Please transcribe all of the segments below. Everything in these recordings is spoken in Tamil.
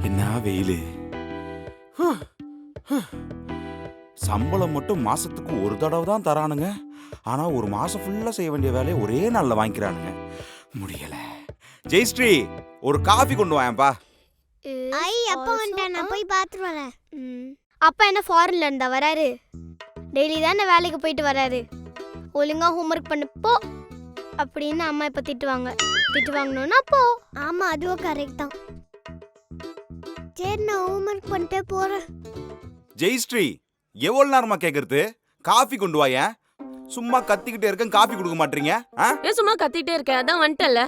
என்ன வெயிலு. சம்பளம் மட்டும் மாசத்துக்கு ஒரு தடவை தான் தரானுங்க. ஆனா ஒரு மாசம் ஃபுல்லா செய்ய வேண்டிய வேலையை ஒரே நாள்ல வாங்கிக்கிறானுங்க. முடியல. ஜெயஸ்ரீ, ஒரு காஃபி கொண்டு வாயேன்பா. ஐ அப்பா வந்துட்டேன், நான் போய் பார்த்துட்டு வரேன். அப்பா என்ன ஃபாரின்ல இருந்தா வராரு? டெய்லி தானே வேலைக்கு போயிட்டு வராரு. ஒழுங்கா ஹோம்ஒர்க் பண்ணு போ அப்படின்னு அம்மா இப்ப திட்டுவாங்க. திட்டு வாங்கணும்னா போ. ஆமா, அதுவும் கரெக்ட் தான். சரி, நான் ஹோம்ஒர்க் பண்ணிட்டே போறேன். ஜெயஸ்ரீ, எவ்வளவு நேரமா கேக்குறது? காஃபி கொண்டு வாயேன். சும்மா கத்திக்கிட்டே இருக்கேன், காஃபி கொடுக்க மாட்டீங்க. சும்மா கத்திட்டே இருக்கேன், அதான் வந்துட்டல.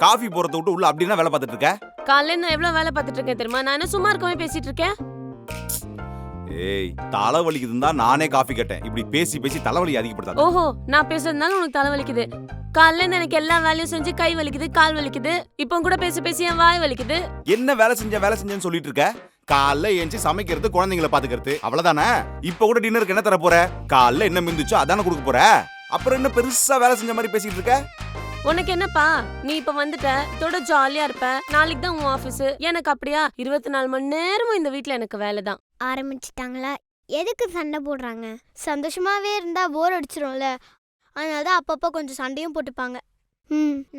காஃபி போறத விட்டு உள்ள அப்படின்னா வேலை பார்த்துட்டு இருக்க? காலையில நான் எவ்வளவு வேலை பார்த்துட்டு இருக்கேன் தெரியுமா? நான் என்ன சும்மா இருக்கவே பேசிட்டு இருக்கேன். ஏய், தலைவலிக்குதுன்னு தான் நானே காஃபி கேட்டேன். இப்படி பேசி பேசி தலைவலி அதிகப்படுத்தாத. ஓஹோ, நான் பேசுறதுனால உனக்கு தலைவலிக்குது. காலையில எனக்கு எல்லா வேலையும் செஞ்சு கை வலிக்குது, கால் வலிக்குது. இப்போ கூட பேசி பேசி என் வாய் வலிக்குது. என்ன வேலை செஞ்சேன்னு சொல்லிட்டு இருக்க? காலைல ஏஞ்சி சமைக்கிறது, குழந்தைங்களை பாத்துக்கிறது, அவ்வளவுதானே? இப்ப கூட டின்னருக்கு என்ன தர போற? காலைல என்ன மிந்துச்சோ அதானே கொடுக்க போற. அப்புறம் என்ன பெருசா வேலை செஞ்ச மாதிரி பேசிட்டு இருக்க? உனக்கு என்னப்பா, நீ இப்ப வந்துட்ட, இதோட ஜாலியா இருப்ப. நாளைக்கு தான் உன் ஆபீஸ். எனக்கு அப்படியா? 24 மணி நேரமும் இந்த வீட்ல எனக்கு வேலை தான். ஆரம்பிச்சிட்டாங்களா? எதுக்கு சண்டை போடுறாங்க? சந்தோஷமாவே இருந்தா போர் அடிச்சிரும்ல. அதனாலதான் அப்பப்போ கொஞ்சம் சண்டையும் போட்டுப்பாங்க.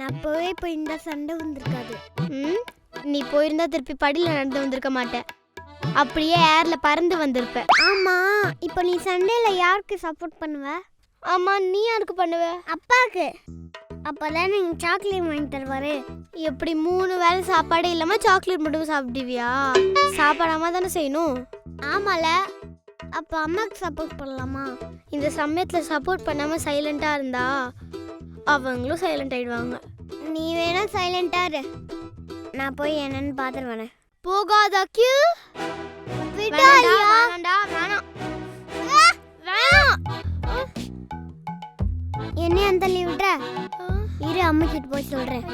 நான் போய் இப்போ இந்த சண்டை வந்திருக்காது. நீ போயிருந்தா திருப்பி படியில நடந்து வந்திருக்க மாட்டேன். அப்படியே ஏர்ல பறந்து வந்திருப்ப. ஆமா, இப்போ நீ சண்டையில யாருக்கு சப்போர்ட் பண்ணுவ? ஆமா, நீ யாருக்கு பண்ணுவ? அப்பாக்கு. அப்பதான் நீங்க சாக்லேட் வாங்கி தருவாரு. எப்படி 3 வேளை சாப்பாடே இல்லாம சாக்லேட் மட்டும் சாப்பிடுவியா? சாப்பிடாம தானே செய்யணும். ஆமால, அப்ப அம்மாக்கு சப்போர்ட் பண்ணலாமா? இந்த சமயத்துல சப்போர்ட் பண்ணாம சைலண்டா இருந்தா அவங்களும் சைலண்ட் ஆயிடுவாங்க. நீ வேணா சைலண்டா இரு, நான் போய் என்னன்னு பாத்துட்டு வரேன். போகாத கியூ. என்ன அந்த லீவ் விட்ற? இரு, அம்மா கிட்ட போய் சொல்றேன்.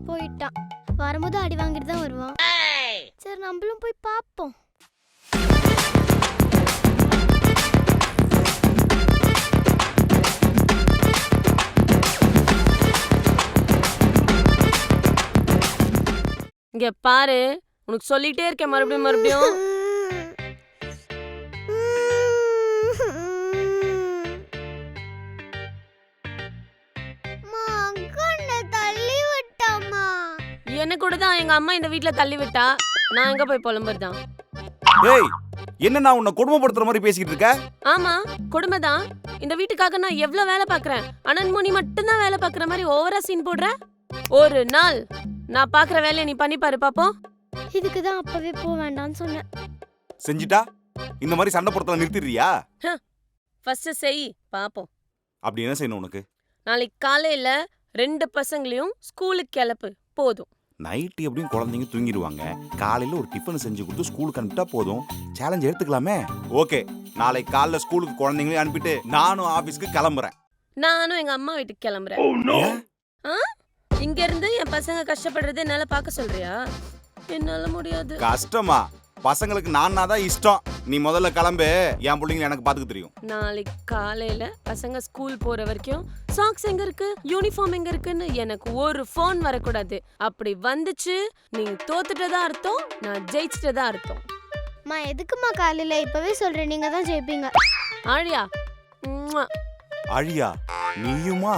போயிட்டான். வரும்போது அடி வாங்கிட்டு தான் வருவான். சரி, நம்மளும் போய் பார்ப்போம். இங்க பாரு, உனக்கு சொல்லிட்டே இருக்கேன் மறுபடியும். என்ன கூட தான் எங்க அம்மா இந்த வீட்ல தள்ளி விட்டா. நான் எங்க போய் புலம்புறதான்? ஏய், என்ன நான் உன்னை கொடுமைப்படுத்துற மாதிரி பேசிட்டு இருக்க? ஆமா, கொடுமைதான். இந்த வீட்டுக்காக நான் எவ்வளவு வேலை பாக்குறேன். அனன்மோனி மட்டும் தான் வேலை பாக்குற மாதிரி ஓவரா சீன் போடுற. ஒரு நாள் நான் பாக்குற வேலையை நீ பண்ணி பாரு பாப்போம். இதுக்கு தான் அப்பவே போக வேண்டாம்னு சொன்னேன். செஞ்சிட்டா இந்த மாதிரி சண்டை போடுறத நிறுத்திடுறியா? ஃபர்ஸ்ட் செய் பாப்போம். அப்படி என்ன செய்யணும் உனக்கு? நாளைக்கு காலையில 2 பசங்களையும் ஸ்கூலுக்கு கிளப்பு. போதும். நைட்டு எப்படியும் குழந்தைங்க தூங்கிடுவாங்க. காலையில ஒரு டிஃபன் செஞ்சு கொடுத்து ஸ்கூலுக்கு அனுப்பிட்டா போதும். சேலஞ்ச் எடுத்துக்கலாமே. ஓகே, நாளைக்கு காலைல ஸ்கூலுக்கு குழந்தைங்களையும் அனுப்பிட்டு நானும் ஆபீஸ்க்கு கிளம்புறேன். நானும் எங்க அம்மா வீட்டுக்கு கிளம்புறேன். இங்க இருந்து என் பசங்க கஷ்டப்படுறது என்னால பார்க்க சொல்றியா? என்னால முடியாது. கஷ்டமா? பசங்களுக்கு நான்னா தான் இஷ்டம். நீ முதல்ல கிளம்பு, என் பிள்ளைங்க எனக்கு பாத்துக்க தெரியும். நாளைக்கு காலையில பசங்க ஸ்கூல் போற வரைக்கும் சாக்ஸ் எங்க இருக்கு, யூனிஃபார்ம் எங்க இருக்குன்னு எனக்கு ஒரு ஃபோன் வரக்கூடாது. அப்படி வந்துச்சு நீ தோத்துட்டதா அர்த்தம், நான் ஜெயிச்சிட்டதா அர்த்தம். மா, எதுக்குமா காலையில? இப்பவே சொல்றேன், நீங்க தான் ஜெயிப்பீங்க. ஆழியா? ஆழியா, நீயுமா?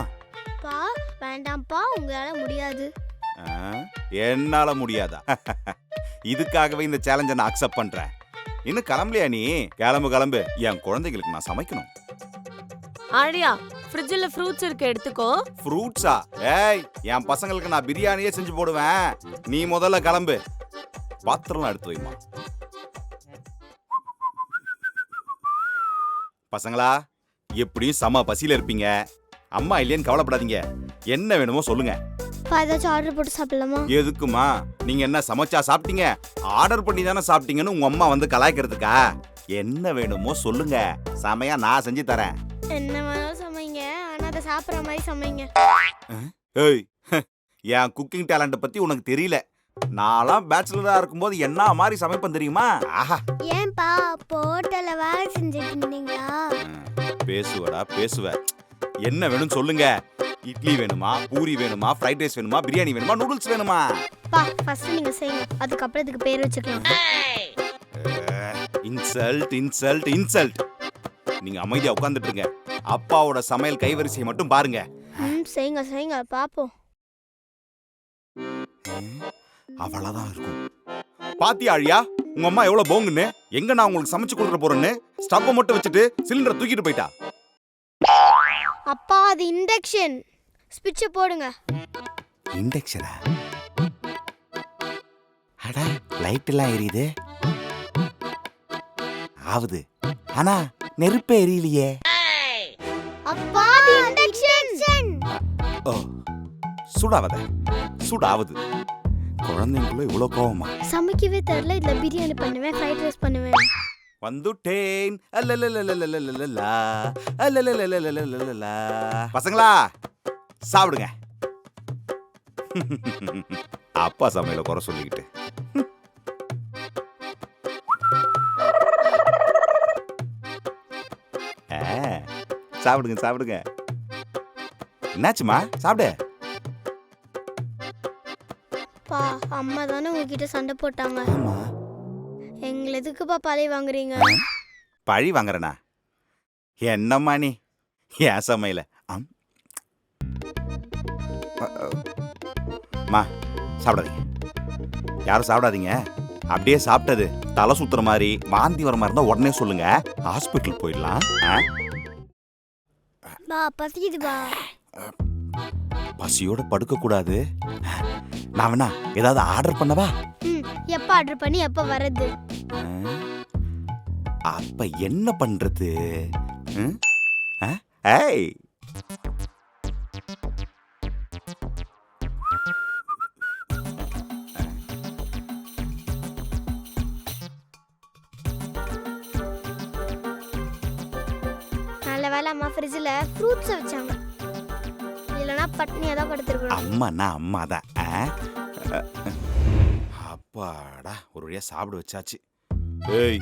பா, வேண்டாம்ப்பா, உங்களால முடியாது. என்னால முடியாதா? இதுக்காகவே இந்த சேலஞ்சை நான் அக்செப்ட் பண்றேன். இன்னும் கிளம்பலையா நீ? கிளம்பு. என் குழந்தைகளுக்கு நான் சமைக்கணும். ஆழியா, ஃப்ரிட்ஜ்ல ஃப்ரூட்ஸ் இருக்கு, எடுத்துக்கோ. ஃப்ரூட்ஸா? ஏய், என் பசங்களுக்கு நான் பிரியாணியே செஞ்சு போடுவேன். நீ முதல்ல கிளம்பு. பாத்திரம்லாம் எடுத்து வைமா. பசங்களா, எப்படியும் சம பசியில இருப்பீங்க. அம்மா இல்லையேன்னு கவலைப்படாதீங்க. என்ன வேணுமோ சொல்லுங்க. ஏதாச்சும் ஆர்டர் போட்டு சாப்பிடலாமா? எதுக்குமா? நீங்க என்ன சமைச்சா சாப்பிட்டீங்க? ஆர்டர் பண்ணி தானே சாப்பிட்டீங்கன்னு உங்க அம்மா வந்து கலாய்க்கிறதுக்கா? என்ன வேணுமோ சொல்லுங்க, சமையா நான் செஞ்சு தரேன். என்ன வேணாலும் சமைங்க, ஆனா அதை சாப்பிட்ற மாதிரி சமைங்க. ஏய், என் குக்கிங் டேலண்ட பத்தி உனக்கு தெரியல. நான்லாம் பேச்சுலரா இருக்கும்போது என்ன மாதிரி சமைப்பேன் தெரியுமா? ஆஹா. ஏன்பா ஹோட்டல்ல வேலை செஞ்சுட்டு இருந்தீங்களா? பேசுவடா பேசுவ. என்ன வேணும்னு சொல்லுங்க. இட்லி வேணுமா, பூரி வேணுமா, ஃப்ரைட் ரைஸ் வேணுமா, பிரியாணி வேணுமா, நூடுல்ஸ் வேணுமா? பா ஃபர்ஸ்ட் நீங்க செய்யுங்க, அதுக்கப்புறம் இதுக்கு பேர் வச்சுக்கலாம். Insult insult insult. நீங்க அமைதியா உட்கார்ந்துட்டு இருங்க. அப்பாவோட சமையல் கைவரிசையை மட்டும் பாருங்க. செய்யுங்க செய்யுங்க பாப்போம். அவ்வளவுதான் இருக்கும். பாத்தியா ஆழியா, உங்க அம்மா எவ்வளவு போங்குன்னு. எங்க நான் உங்களுக்கு சமைச்சு கொடுத்துட போறேன்னு ஸ்டவ்வை மட்டும் வச்சுட்டு சிலிண்டரை தூக்கிட்டு போயிட்டா. அப்பா அது இண்டக்ஷன். ஸ்விட்சை போடுங்க. இண்டக்ஷனா? அட லைட் எல்லாம் எரியுது. ஆவுது, ஆனா நெருப்பே எரியலையே. அப்பா அது இண்டக்ஷன். ஓ, சூடாவத சூடாவுது. குழந்தைங்களுக்குள்ள இவ்வளவு கோவமா? சமைக்கவே தெரியல, இதுல பிரியாணி பண்ணுவேன், ஃப்ரைட் ரைஸ் பண்ணுவேன். வந்துட்டேன். அல்லலலலலலலலலா, அல்லலலலலலலலலா. பசங்களா சாப்பிடுங்க. அப்பா சமையல குறை சொல்லிக்கிட்டு. சாப்பிடுங்க சாப்பிடுங்க. என்னாச்சுமா? சாப்பிடு. பா அம்மா தானே உங்ககிட்ட சண்டை போட்டாங்க. ஆமா. எங்களை எதுக்குப்பா பழி வாங்குறீங்க? பழி வாங்குறனா? என்னம்மா நீ ஏன் சமையல? மா சாப்பிடாதீங்க, யாரும் சாப்பிடாதீங்க. அப்படியே சாப்பிட்டது தலை சுத்துற மாதிரி வாந்தி வர மாதிரி இருந்தா உடனே சொல்லுங்க, ஹாஸ்பிட்டல் போயிடலாம். பா பசிக்குதுப்பா. பசியோட படுக்க கூடாது. நான் வேணா ஏதாவது ஆர்டர் பண்ணவா? எப்ப ஆர்டர் பண்ணி எப்ப வர்றது? அப்ப என்ன பண்றது? ஏய் நல்ல வேளை அம்மா ஃப்ரிட்ஜில் ஃப்ரூட்ஸ் வச்சாங்க, இல்லைன்னா பட்னியாக தான் படுத்துருக்கணும். அம்மாண்ணா அம்மா தான். அப்பாடா ஒரு வழியா சாப்பிட வச்சாச்சு. ஏய்,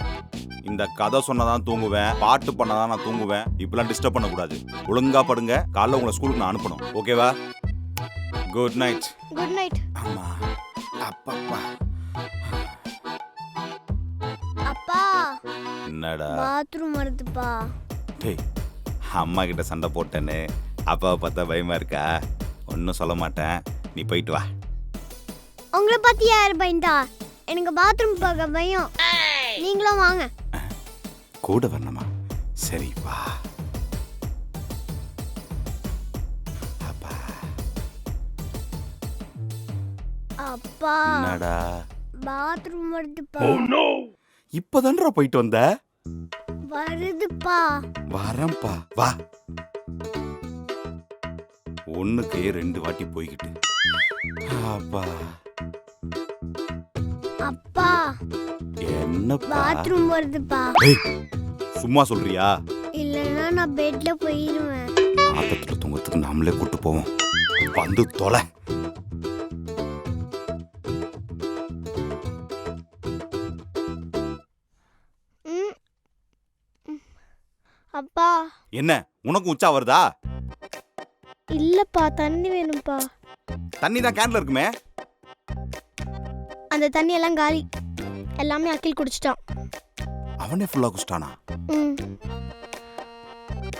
இந்த கதை சொன்னதான் தூங்குவேன், பாட்டு பண்ணதான் நான் தூங்குவேன். இப்பெல்லாம் டிஸ்டர்ப் பண்ணக்கூடாது. ஒழுங்கா படுங்க, காலைல உங்களை ஸ்கூலுக்கு நான் அனுப்பணும். ஓகேவா? Good night. Good night. அம்மா அப்பப்பா. அப்பா என்னடா? பாத்ரூம் வருதுப்பா. டேய், அம்மா கிட்ட சண்டை போட்டேன்னு அப்பாவை பார்த்தா பயமா இருக்கா? ஒன்றும் சொல்ல மாட்டேன், நீ போயிட்டு வா. உங்களை பத்தி யார் பயந்தா? எனக்கு பாத்ரூம் போக பயம். நீங்களும் வாங்க. கூட வரணுமா? சரி வா. அப்பா. அப்பா என்னடா? பாத்ரூம் வருதுப்பா. இப்பதான்டா போயிட்டு வந்த? வருதுப்பா. வரேன்பா வா. ஒண்ணுக்கு 2 வாட்டி போய்கிட்டு. அப்பா அப்பா என்னப்பா? பாத்ரூம் வருதுப்பா. ஏய், சும்மா சொல்றியா? இல்லைன்னா நான் பெட்ல போயிடுவேன். ஆத்தத்துல தூங்கறதுக்கு நாமளே கூட்டு போவோம். வந்து தொலை. அப்பா. என்ன உனக்கு உச்சா வருதா? இல்லப்பா, தண்ணி வேணும்ப்பா. தண்ணி தான் கேன்ல இருக்குமே. அந்த தண்ணி எல்லாம் காலி, எல்லாமே அக்கில் குடிச்சிட்டான். அவனே ஃபுல்லா குடிச்சிட்டானா?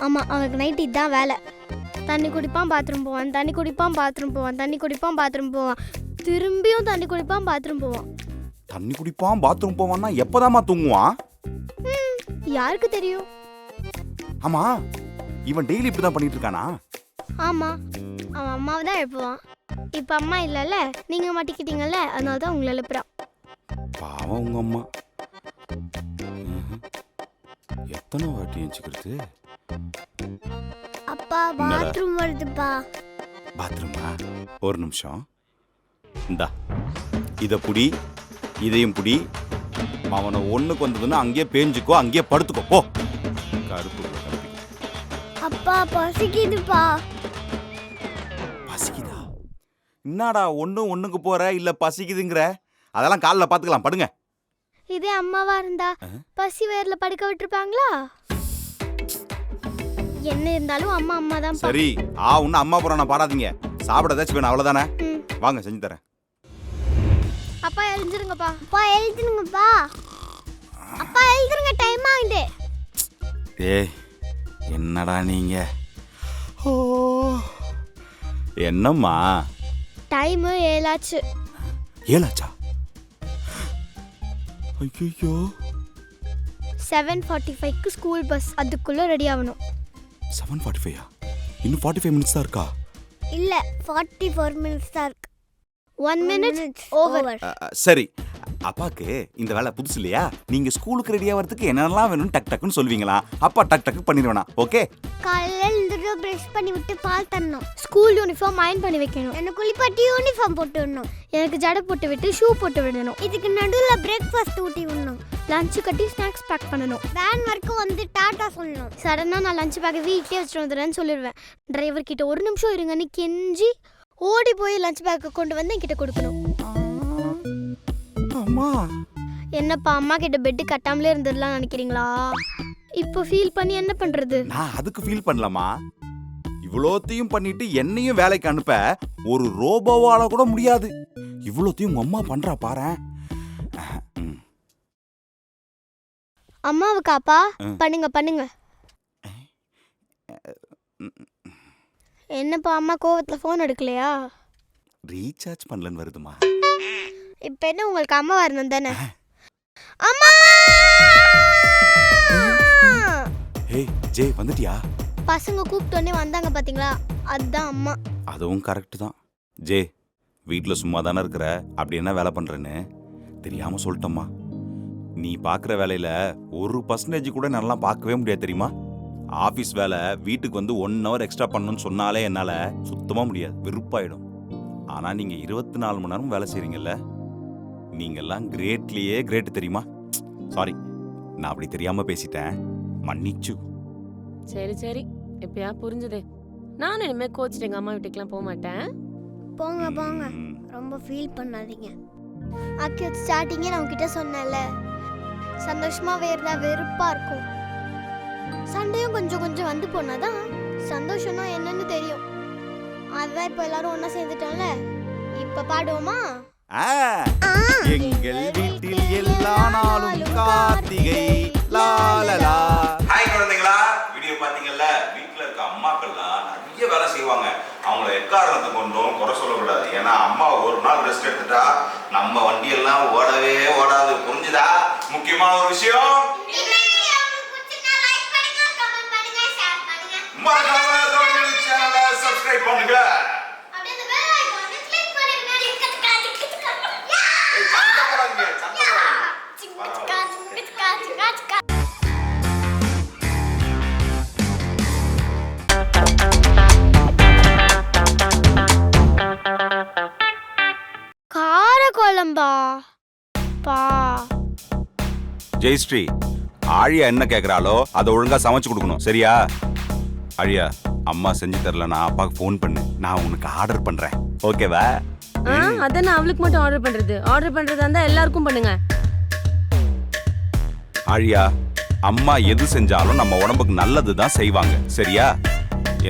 ஆமா, அவனுக்கு நைட் இதுதான் வேலை. தண்ணி குடிப்பான், பாத்ரூம் போவான், தண்ணி குடிப்பான், பாத்ரூம் போவான், தண்ணி குடிப்பான், பாத்ரூம் போவான், திரும்பியும் தண்ணி குடிப்பான், பாத்ரூம் போவான். தண்ணி குடிப்பான், பாத்ரூம் போவான்னா எப்பதாம்மா தூங்குவான்? யாருக்கு தெரியும்? ஆமா, இவன் டெய்லி இப்படிதான் பண்ணிட்டு இருக்கானா? ஆமா, அவன் அம்மாவை தான் எழுப்புவான். இப்ப அம்மா இல்லைல்ல, நீங்க மாட்டிக்கிட்டீங்கல்ல, அதனால தான் உங்களை எழுப்புறான். பாவம் உங்க அம்மா. எத்தனை வாட்டி எஞ்சிக்கிறது? அப்பா பாத்ரூம் வருதுப்பா. பாத்ரூமா? ஒரு நிமிஷம். இந்தா இத புடி, இதையும் புடி. அவனை ஒண்ணுக்கு வந்ததுன்னா அங்கேயே பேஞ்சுக்கோ, அங்கேயே படுத்துக்கோ போ. கருப்பு. அப்பா பசிக்குதுப்பா. பசிக்குதா? என்னடா ஒண்ணுக்கு போற இல்ல பசிக்குதுங்கிற? அதெல்லாம் காலைல பாத்துக்கலாம், படுங்க. இதே அம்மாவா இருந்தா பசி வேர்ல படுக்க விட்டுருப்பாங்களா? என்ன இருந்தாலும் அம்மா அம்மா தான். சரி ஒன்னும் அம்மா புறான பாடாதீங்க. சாப்பிட ஏதாச்சும் வேணும் அவ்வளவுதானே. வாங்க செஞ்சு தரேன். அப்பா எழுந்துருங்கப்பா. அப்பா எழுந்துருங்கப்பா. அப்பா எழுந்துருங்க, டைம் ஆகுது. ஏய் என்னடா நீங்க? ஓ என்னம்மா? டைம் 7 ஆச்சு. 7 ஆச்சா? ஐயோ 7:45க்கு ஸ்கூல் பஸ், அதுக்குள்ள ரெடி ஆகணும். 7:45 இன்னும் 45 மினிட்ஸ் தான் இருக்கா? இல்ல 44 மினிட்ஸ் தான் இருக்கு. 1 மினிட் ஓவர். சரி அப்பாக்கு இந்த வேலை புதுசு இல்லையா? நீங்க ஸ்கூலுக்கு ரெடி ஆகிறதுக்கு என்னெல்லாம் வேணும்னு டக் டக்குன்னு சொல்வீங்களா? அப்பா டக் டக்கு பண்ணிடுவேனா? ஓகே. காலையில எழுந்துட்டு பிரஷ் பண்ணி விட்டு பால் தரணும். ஸ்கூல் யூனிஃபார்ம் அயர்ன் பண்ணி வைக்கணும். எனக்கு குளிப்பாட்டி யூனிஃபார்ம் போட்டு விடணும். எனக்கு ஜடை போட்டு விட்டு ஷூ போட்டு விடணும். இதுக்கு நடுவுல பிரேக்ஃபாஸ்ட் ஊட்டி விடணும். லஞ்ச் கட்டி ஸ்நாக்ஸ் பேக் பண்ணணும். வேன் வரைக்கும் வந்து டாடா சொல்லணும். சடனா நான் லஞ்ச் பேக் வீட்லயே வச்சுட்டு வந்துடுறேன்னு சொல்லிடுவேன். டிரைவர் கிட்ட 1 நிமிஷம் இருங்கன்னு கெஞ்சி ஓடி போய் லஞ்ச் பேக்கை கொண்டு வந்து என்கிட்ட கொடுக்கணும். அம்மா என்னப்பா அம்மா கிட்ட பெட் கட்டாமலே இருந்துடலாம் நினைக்கிறீங்களா? இப்போ ஃபீல் பண்ணி என்ன பண்றது? நான் அதுக்கு ஃபீல் பண்ணலமா. இவ்வளோத்தையும் பண்ணிட்டு என்னையும் வேலைக்கு அனுப்ப ஒரு ரோபோவால கூட முடியாது. இவ்வளோத்தையும் உங்க அம்மா பண்றா பாரேன். அம்மாவுக்காப்பா பண்ணுங்க பண்ணுங்க. என்னப்பா அம்மா கோவத்துல ஃபோன் எடுக்கலையா? ரீசார்ஜ் பண்ணலன்னு வருதுமா. இப்போ என்ன உங்களுக்கு அம்மா வரணும் தானே? அம்மா! ஏய் ஜே வந்துட்டியா? பசங்க கூப்பிட்டோன்னே வந்தாங்க பாத்தீங்களா, அதுதான் அம்மா. அதுவும் கரெக்ட் தான். ஜே வீட்டில் சும்மா தானே இருக்கிற, அப்படி என்ன வேலை பண்றேன்னு தெரியாம சொல்லிட்டோம்மா. நீ பார்க்குற வேலையில 1% கூட நல்லா பார்க்கவே முடியாது தெரியுமா? ஆஃபீஸ் வேலை வீட்டுக்கு வந்து 1 ஹவர் எக்ஸ்ட்ரா பண்ணணும்னு சொன்னாலே என்னால் சுத்தமாக முடியாது, வெறுப்பாயிடும். ஆனால் நீங்கள் 24 மணி நேரம் வேலை செய்கிறீங்கல்ல, நீங்கெல்லாம் கிரேட்லேயே கிரேட் தெரியுமா? சாரி நான் அப்படி தெரியாமல் பேசிட்டேன், மன்னிச்சு. சரி சரி எப்பயா புரிஞ்சுதே. நானும் இனிமே கோச்சிட்டு எங்க அம்மா வீட்டுக்குலாம் போக மாட்டேன். போங்க போங்க, ரொம்ப ஃபீல் பண்ணாதீங்க. அக்கி ஸ்டார்டிங்கே நான் உங்ககிட்ட சொன்னேன்ல, சந்தோஷமாவே இருந்தா வெறுப்பா இருக்கும். சண்டையும் கொஞ்சம் கொஞ்சம் வந்து போனாதான் சந்தோஷம்னா என்னன்னு தெரியும். அதான் இப்போ எல்லாரும் ஒண்ணா சேர்ந்துட்டோம்ல, இப்ப பாடுவோமா? எங்கள் வீட்டில் எல்லா நாளும் கார்த்திகை லாலலா. ஹாய் குழந்தைகளா, வீடியோ பாத்தீங்கல்ல? வீட்ல இருக்க அம்மாக்கள்லாம் நிறைய வேலை செய்வாங்க. அவங்கள எக்காரணத்தை கொண்டும் குறை சொல்லக்கூடாது. ஏன்னா அம்மா ஒரு நாள் ரெஸ்ட் எடுத்துட்டா நம்ம வண்டியெல்லாம் ஓடவே ஓடாது, புரிஞ்சுதா? முக்கியமான ஒரு விஷயம், மறக்காம சேனலை சப்ஸ்கிரைப் பண்ணுங்க. காரக்குழம்பா பா? ஜெயஸ்ரீ, ஆழியா என்ன கேக்குறாளோ அதை ஒழுங்கா சமைச்சு கொடுக்கணும், சரியா? ஆழியா, அம்மா செஞ்சு தரலனா அப்பாவுக்கு ஃபோன் பண்ணு, நான் உனக்கு ஆர்டர் பண்றேன், ஓகேவா? அதான் நான் அவளுக்கு மட்டும் ஆர்டர் பண்றதா இருந்தா எல்லாருக்கும் பண்ணுங்க. ஆழியா, அம்மா எது செஞ்சாலும் நம்ம உடம்புக்கு நல்லது தான் செய்வாங்க, சரியா?